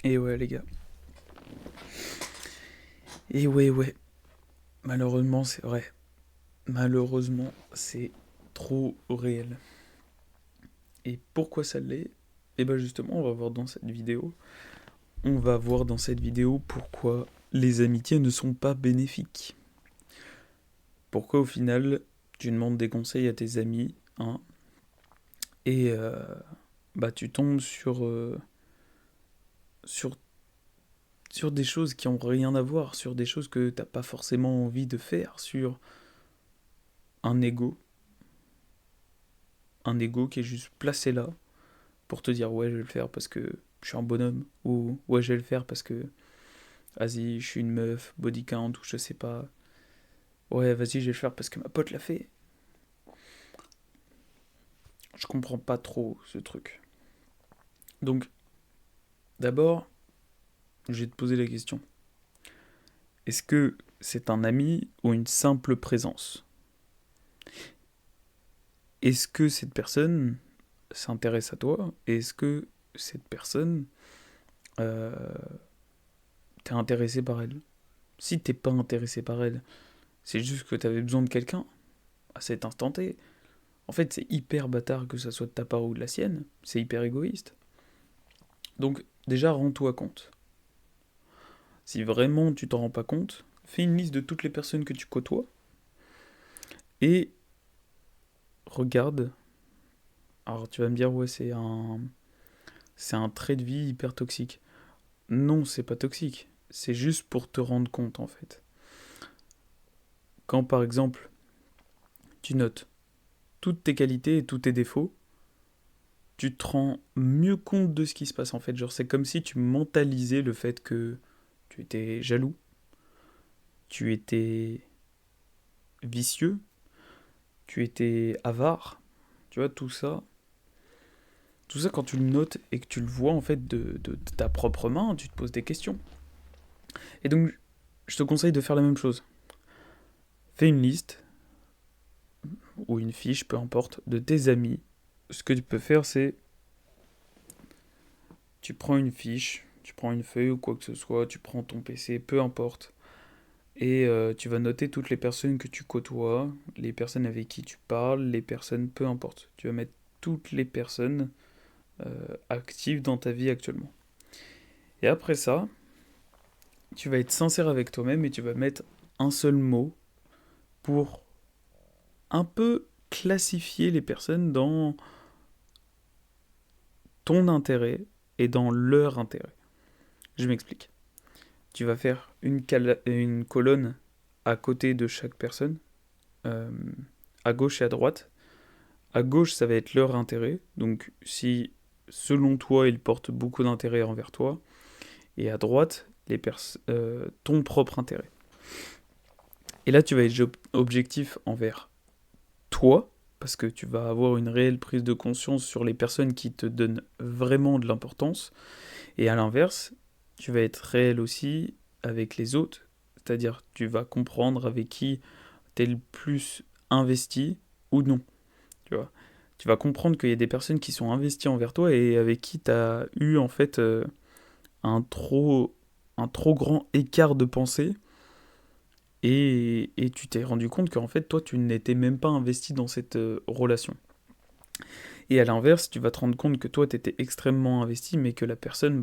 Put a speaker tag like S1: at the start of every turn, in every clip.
S1: Et ouais, les gars. Et ouais. Malheureusement, c'est vrai. Malheureusement, c'est trop réel. Et pourquoi ça l'est? Et ben justement, on va voir dans cette vidéo. On va voir dans cette vidéo pourquoi les amitiés ne sont pas bénéfiques. Pourquoi au final, tu demandes des conseils à tes amis, hein, et bah tu tombes sur, sur des choses qui ont rien à voir, sur des choses que t'as pas forcément envie de faire, sur un ego, un ego qui est juste placé là pour te dire ouais je vais le faire parce que je suis un bonhomme ou ouais je vais le faire parce que vas-y je suis une meuf, body count ou je sais pas. Ouais vas-y je vais le faire parce que ma pote l'a fait. Je comprends pas trop ce truc. Donc d'abord je vais te poser la question. Est-ce que c'est un ami ou une simple présence? Est-ce que cette personne s'intéresse à toi? Est-ce que cette personne euh, t'es intéressé par elle? Si t'es pas intéressé par elle, c'est juste que t'avais besoin de quelqu'un à cet instant T. En fait, c'est hyper bâtard que ça soit de ta part ou de la sienne. C'est hyper égoïste. Donc, déjà, rends-toi compte. Si vraiment tu t'en rends pas compte, fais une liste de toutes les personnes que tu côtoies et regarde. Alors, tu vas me dire, ouais, c'est un trait de vie hyper toxique. Non, c'est pas toxique. C'est juste pour te rendre compte, en fait. Quand, par exemple, tu notes toutes tes qualités et tous tes défauts, tu te rends mieux compte de ce qui se passe, en fait. Genre, c'est comme si tu mentalisais le fait que tu étais jaloux, tu étais vicieux, tu étais avare, tu vois, tout ça. Tout ça, quand tu le notes et que tu le vois, en fait, de ta propre main, tu te poses des questions. Et donc, je te conseille de faire la même chose. Fais une liste, ou une fiche, peu importe, de tes amis. Ce que tu peux faire, c'est, tu prends une fiche, tu prends une feuille ou quoi que ce soit, tu prends ton PC, peu importe, et tu vas noter toutes les personnes que tu côtoies, les personnes avec qui tu parles, les personnes, peu importe. Tu vas mettre toutes les personnes actives dans ta vie actuellement. Et après ça, tu vas être sincère avec toi-même et tu vas mettre un seul mot pour un peu classifier les personnes dans ton intérêt et dans leur intérêt. Je m'explique. Tu vas faire une colonne à côté de chaque personne, euh, à gauche et à droite. À gauche, ça va être leur intérêt. Donc, si selon toi, ils portent beaucoup d'intérêt envers toi. Et à droite, ton propre intérêt. Et là, tu vas être objectif envers toi, parce que tu vas avoir une réelle prise de conscience sur les personnes qui te donnent vraiment de l'importance. Et à l'inverse, tu vas être réel aussi avec les autres. C'est-à-dire, tu vas comprendre avec qui t'es le plus investi ou non. Tu vois. Tu vas comprendre qu'il y a des personnes qui sont investies envers toi et avec qui tu as eu en fait un, trop, un trop grand écart de pensée et tu t'es rendu compte qu'en fait toi tu n'étais même pas investi dans cette relation. Et à l'inverse, tu vas te rendre compte que toi tu étais extrêmement investi mais que la personne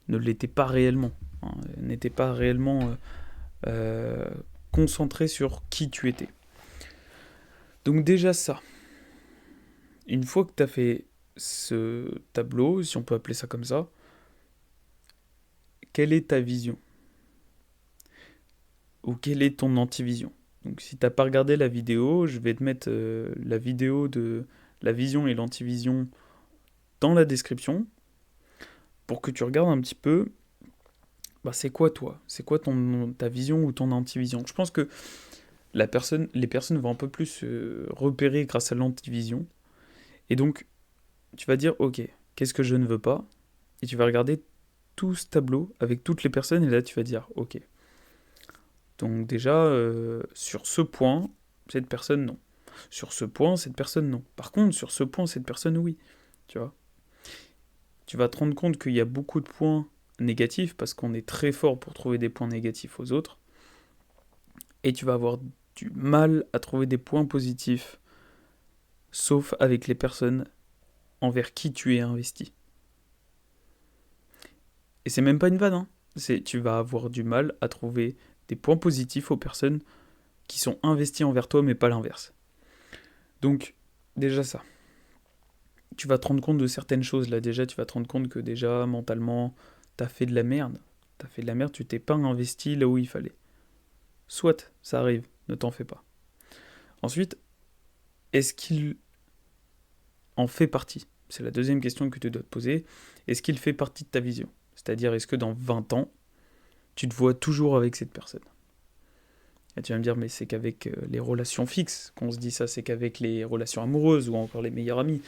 S1: ne l'était pas réellement. Hein, n'était pas réellement euh, concentrée sur qui tu étais. Donc déjà ça, une fois que tu as fait ce tableau, si on peut appeler ça comme ça, quelle est ta vision? Ou quelle est ton antivision? Donc si t'as pas regardé la vidéo, je vais te mettre la vidéo de la vision et l'antivision dans la description pour que tu regardes un petit peu, bah, c'est quoi toi? C'est quoi ta vision ou ton antivision? Je pense que les personnes vont un peu plus se repérer grâce à l'antivision. Et donc, tu vas dire, ok, qu'est-ce que je ne veux pas? Et tu vas regarder tout ce tableau avec toutes les personnes et là tu vas dire, ok, donc déjà, sur ce point, cette personne, non. Sur ce point, cette personne, non. Par contre, sur ce point, cette personne, oui. Tu vois. tu vas te rendre compte qu'il y a beaucoup de points négatifs parce qu'on est très fort pour trouver des points négatifs aux autres. Et tu vas avoir du mal à trouver des points positifs, sauf avec les personnes envers qui tu es investi. Et c'est même pas une vanne, hein. Tu vas avoir du mal à trouver des points positifs aux personnes qui sont investies envers toi, mais pas l'inverse. Donc, déjà ça. Tu vas te rendre compte de certaines choses, là. Déjà, tu vas te rendre compte que déjà, mentalement, t'as fait de la merde. Tu t'es pas investi là où il fallait. Soit, ça arrive, ne t'en fais pas. Ensuite, est-ce qu'il en fait partie? C'est la deuxième question que tu dois te poser. Est-ce qu'il fait partie de ta vision? C'est-à-dire, est-ce que dans 20 ans, tu te vois toujours avec cette personne? Et tu vas me dire, mais c'est qu'avec les relations fixes qu'on se dit ça, c'est qu'avec les relations amoureuses ou encore les meilleurs amis.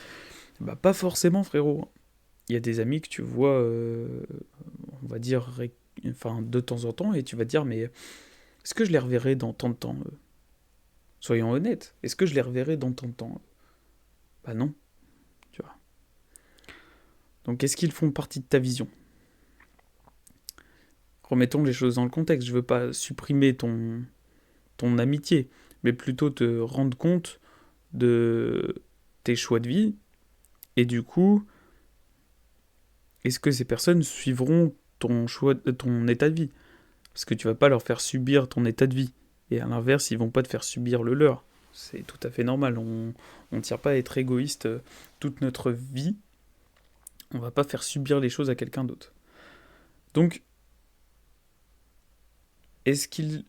S1: Bah, pas forcément, frérot. Il y a des amis que tu vois, on va dire, de temps en temps, et tu vas te dire, mais est-ce que je les reverrai dans tant de temps Soyons honnêtes, est-ce que je les reverrai dans tant de temps Bah non, tu vois. Donc, est-ce qu'ils font partie de ta vision? Remettons les choses dans le contexte. Je veux pas supprimer ton amitié, mais plutôt te rendre compte de tes choix de vie. Et du coup, est-ce que ces personnes suivront ton état de vie? Parce que tu vas pas leur faire subir ton état de vie. Et à l'inverse, ils vont pas te faire subir le leur. C'est tout à fait normal. On ne tire pas à être égoïste toute notre vie. On va pas faire subir les choses à quelqu'un d'autre. Donc, est-ce qu'il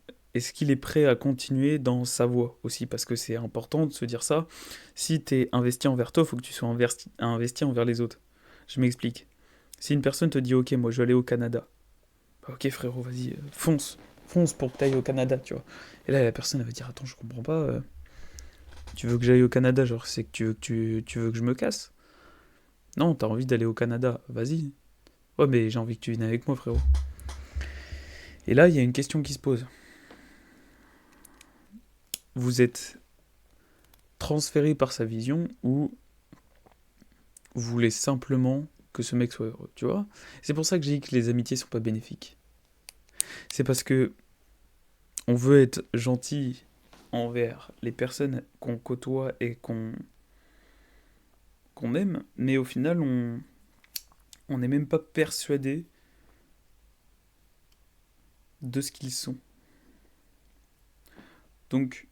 S1: est prêt à continuer dans sa voie aussi? Parce que c'est important de se dire ça. Si tu es investi envers toi, il faut que tu sois investi envers les autres. Je m'explique. Si une personne te dit ok, moi je vais aller au Canada, bah, ok frérot, vas-y, fonce pour que tu ailles au Canada, tu vois. Et là la personne elle va dire attends, je comprends pas, tu veux que j'aille au Canada, genre c'est que tu veux que je me casse? Non, t'as envie d'aller au Canada, vas-y. Ouais, mais j'ai envie que tu viennes avec moi, frérot. Et là, il y a une question qui se pose. Vous êtes transféré par sa vision ou vous voulez simplement que ce mec soit heureux, tu vois? C'est pour ça que j'ai dit que les amitiés sont pas bénéfiques. C'est parce que on veut être gentil envers les personnes qu'on côtoie et qu'on aime, mais au final, on n'est même pas persuadé de ce qu'ils sont. Donc,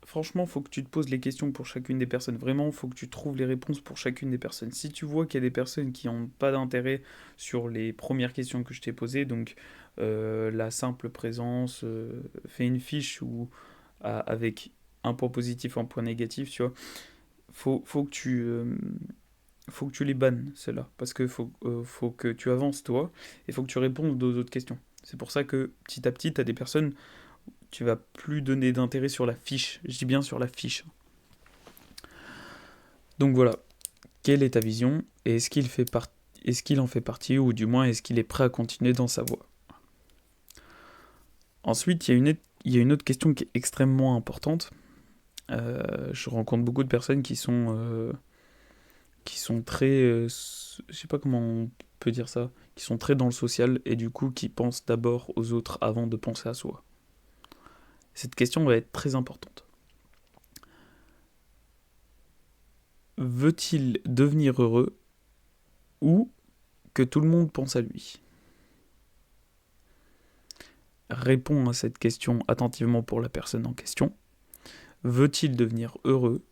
S1: franchement, faut que tu te poses les questions pour chacune des personnes. Vraiment, faut que tu trouves les réponses pour chacune des personnes. Si tu vois qu'il y a des personnes qui n'ont pas d'intérêt sur les premières questions que je t'ai posées, donc la simple présence, fais une fiche ou avec un point positif, un point négatif, tu vois, faut que faut que tu les bannes, ceux-là. Parce que faut que tu avances, toi, et faut que tu répondes aux autres questions. C'est pour ça que, petit à petit, tu as des personnes, tu vas plus donner d'intérêt sur la fiche. Je dis bien sur la fiche. Donc voilà, quelle est ta vision, et est-ce qu'il en fait partie, ou du moins, est-ce qu'il est prêt à continuer dans sa voie? Ensuite, il y a une autre question qui est extrêmement importante. Je rencontre beaucoup de personnes qui sont très, je sais pas comment on peut dire ça, qui sont très dans le social et du coup qui pensent d'abord aux autres avant de penser à soi. Cette question va être très importante. Veut-il devenir heureux ou que tout le monde pense à lui? Réponds à cette question attentivement pour la personne en question. Veut-il devenir heureux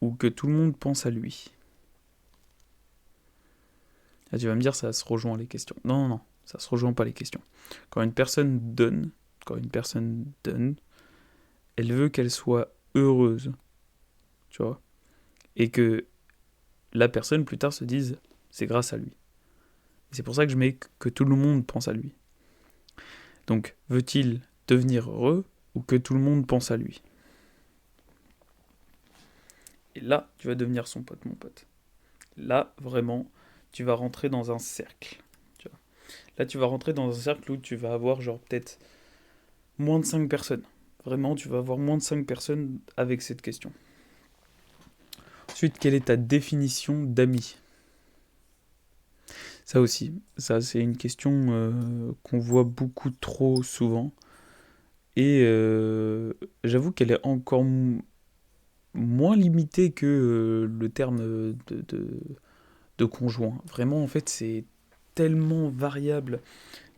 S1: ou que tout le monde pense à lui? Là, tu vas me dire, ça se rejoint les questions. Non, non, non, ça se rejoint pas les questions. Quand une personne donne, elle veut qu'elle soit heureuse, tu vois, et que la personne plus tard se dise, c'est grâce à lui. Et c'est pour ça que je mets que tout le monde pense à lui. Donc, veut-il devenir heureux ou que tout le monde pense à lui? Et là, tu vas devenir son pote, mon pote. Là, vraiment, tu vas rentrer dans un cercle. Tu vois. Là, tu vas rentrer dans un cercle où tu vas avoir genre peut-être moins de 5 personnes. Vraiment, tu vas avoir moins de 5 personnes avec cette question. Ensuite, quelle est ta définition d'ami? Ça aussi, ça c'est une question qu'on voit beaucoup trop souvent. Et j'avoue qu'elle est encore moins limitée que le terme de conjoint. Vraiment, en fait, c'est tellement variable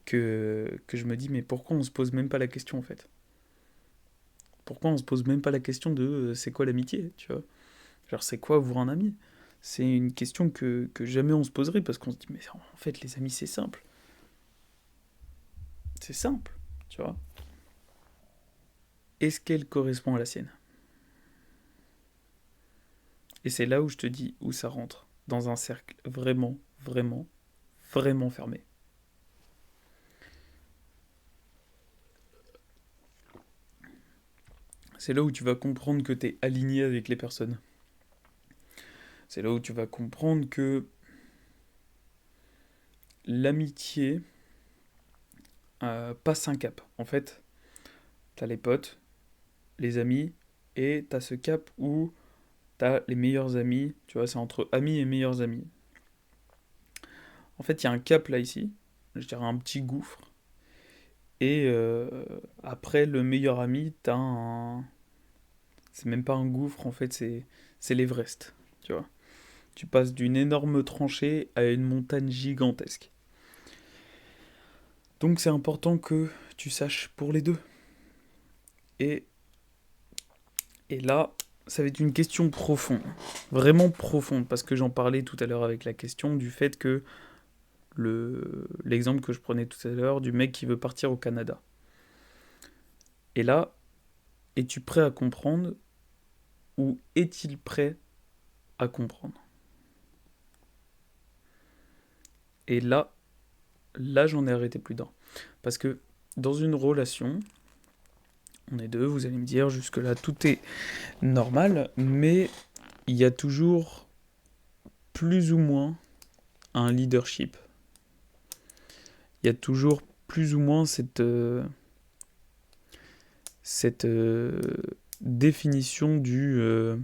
S1: que je me dis, mais pourquoi on se pose même pas la question, en fait? Pourquoi on se pose même pas la question de c'est quoi l'amitié, tu vois? Genre, c'est quoi avoir un ami? C'est une question que jamais on se poserait parce qu'on se dit, mais en fait, les amis, c'est simple. C'est simple, tu vois? Est-ce qu'elle correspond à la sienne? Et c'est là où je te dis où ça rentre. Dans un cercle vraiment, vraiment, vraiment fermé. C'est là où tu vas comprendre que tu es aligné avec les personnes. C'est là où tu vas comprendre que l'amitié passe un cap. En fait, t'as les potes, les amis, et t'as ce cap où t'as les meilleurs amis. Tu vois, c'est entre amis et meilleurs amis. En fait, il y a un cap là ici, je dirais un petit gouffre. Et après le meilleur ami, t'as un. C'est même pas un gouffre, en fait, c'est l'Everest. Tu vois. Tu passes d'une énorme tranchée à une montagne gigantesque. Donc c'est important que tu saches pour les deux. Et, et là, ça va être une question profonde. Vraiment profonde, parce que j'en parlais tout à l'heure avec la question du fait que l'exemple que je prenais tout à l'heure du mec qui veut partir au Canada. Et là, es-tu prêt à comprendre ou est-il prêt à comprendre? Et là j'en ai arrêté plus d'un. Parce que dans une relation, on est deux, vous allez me dire, jusque-là tout est normal, mais il y a toujours plus ou moins un leadership. Il y a toujours plus ou moins cette définition de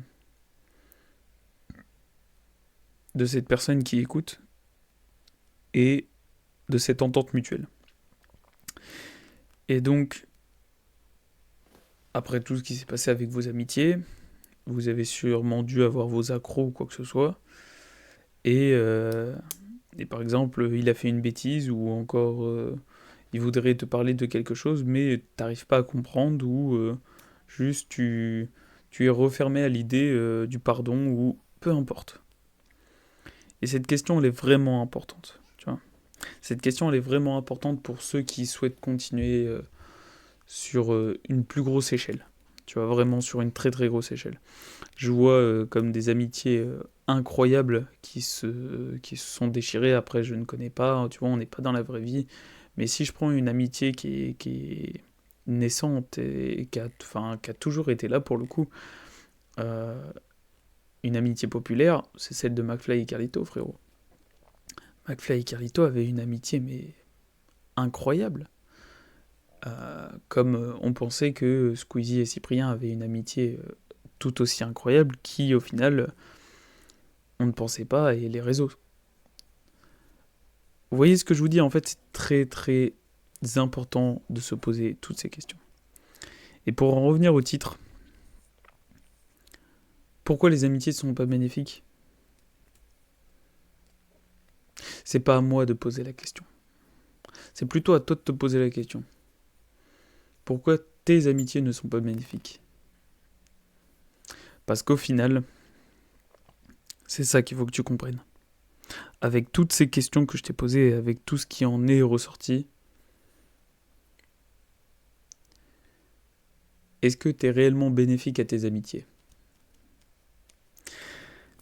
S1: cette personne qui écoute et de cette entente mutuelle. Et donc, après tout ce qui s'est passé avec vos amitiés, vous avez sûrement dû avoir vos accros ou quoi que ce soit. Et, euh, et par exemple, il a fait une bêtise ou encore il voudrait te parler de quelque chose, mais t'arrives pas à comprendre ou juste tu es refermé à l'idée du pardon ou peu importe. Et cette question, elle est vraiment importante. Tu vois. Cette question, elle est vraiment importante pour ceux qui souhaitent continuer sur une plus grosse échelle. Tu vois, vraiment sur une très très grosse échelle. Je vois comme des amitiés incroyables qui se sont déchirées. Après, je ne connais pas, tu vois, on n'est pas dans la vraie vie. Mais si je prends une amitié qui est naissante et qui a toujours été là pour le coup, euh, une amitié populaire, c'est celle de McFly et Carlito, frérot. McFly et Carlito avaient une amitié, mais incroyable. Comme on pensait que Squeezie et Cyprien avaient une amitié tout aussi incroyable, qui au final, on ne pensait pas, et les réseaux. Vous voyez ce que je vous dis? En fait, c'est très très important de se poser toutes ces questions. Et pour en revenir au titre, pourquoi les amitiés ne sont pas bénéfiques? C'est pas à moi de poser la question. C'est plutôt à toi de te poser la question. Pourquoi tes amitiés ne sont pas bénéfiques? Parce qu'au final, c'est ça qu'il faut que tu comprennes. Avec toutes ces questions que je t'ai posées, avec tout ce qui en est ressorti, est-ce que tu es réellement bénéfique à tes amitiés?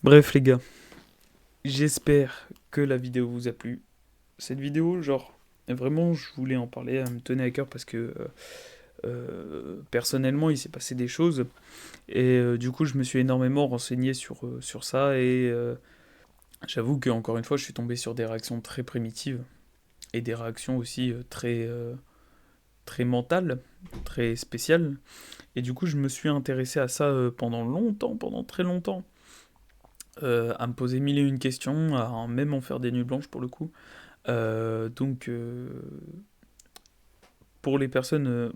S1: Bref les gars, j'espère que la vidéo vous a plu. Cette vidéo, genre, vraiment, je voulais en parler, elle me tenait à cœur parce que personnellement, il s'est passé des choses. Et du coup, je me suis énormément renseigné sur ça. Et j'avoue que encore une fois, je suis tombé sur des réactions très primitives. Et des réactions aussi très mentales, très spéciales. Et du coup, je me suis intéressé à ça pendant longtemps, pendant très longtemps. à me poser mille et une questions, à même en faire des nuits blanches pour le coup. Donc, pour les personnes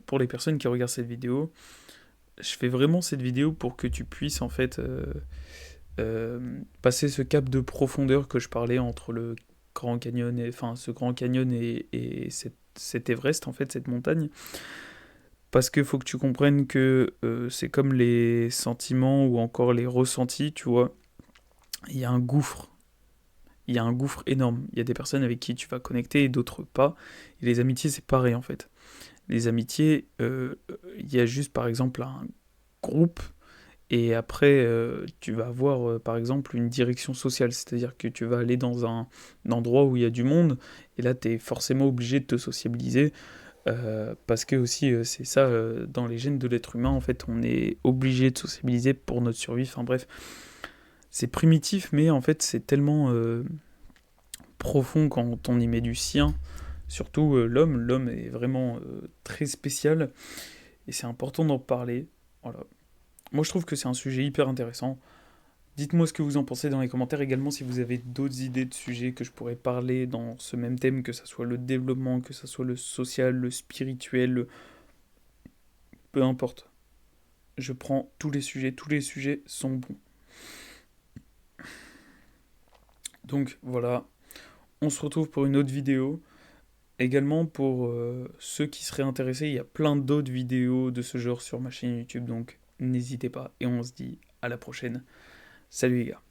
S1: qui regardent cette vidéo, je fais vraiment cette vidéo pour que tu puisses en fait passer ce cap de profondeur que je parlais entre le Grand Canyon et enfin ce Grand Canyon et cet Everest en fait cette montagne parce qu'il faut que tu comprennes que c'est comme les sentiments ou encore les ressentis, tu vois, il y a un gouffre. Il y a un gouffre énorme. Il y a des personnes avec qui tu vas connecter et d'autres pas. Et les amitiés, c'est pareil en fait. Les amitiés, il y a juste par exemple un groupe et après tu vas avoir par exemple une direction sociale, c'est-à-dire que tu vas aller dans un endroit où il y a du monde et là tu es forcément obligé de te sociabiliser parce que aussi c'est ça dans les gènes de l'être humain en fait on est obligé de sociabiliser pour notre survie, enfin bref c'est primitif mais en fait c'est tellement profond quand on y met du sien, surtout l'homme est vraiment très spécial et c'est important d'en parler. Voilà. Moi, je trouve que c'est un sujet hyper intéressant. Dites-moi ce que vous en pensez dans les commentaires également si vous avez d'autres idées de sujets que je pourrais parler dans ce même thème, que ce soit le développement, que ce soit le social, le spirituel, peu importe. Je prends tous les sujets sont bons. Donc voilà, on se retrouve pour une autre vidéo. Également pour ceux qui seraient intéressés, il y a plein d'autres vidéos de ce genre sur ma chaîne YouTube, donc n'hésitez pas et on se dit à la prochaine. Salut les gars.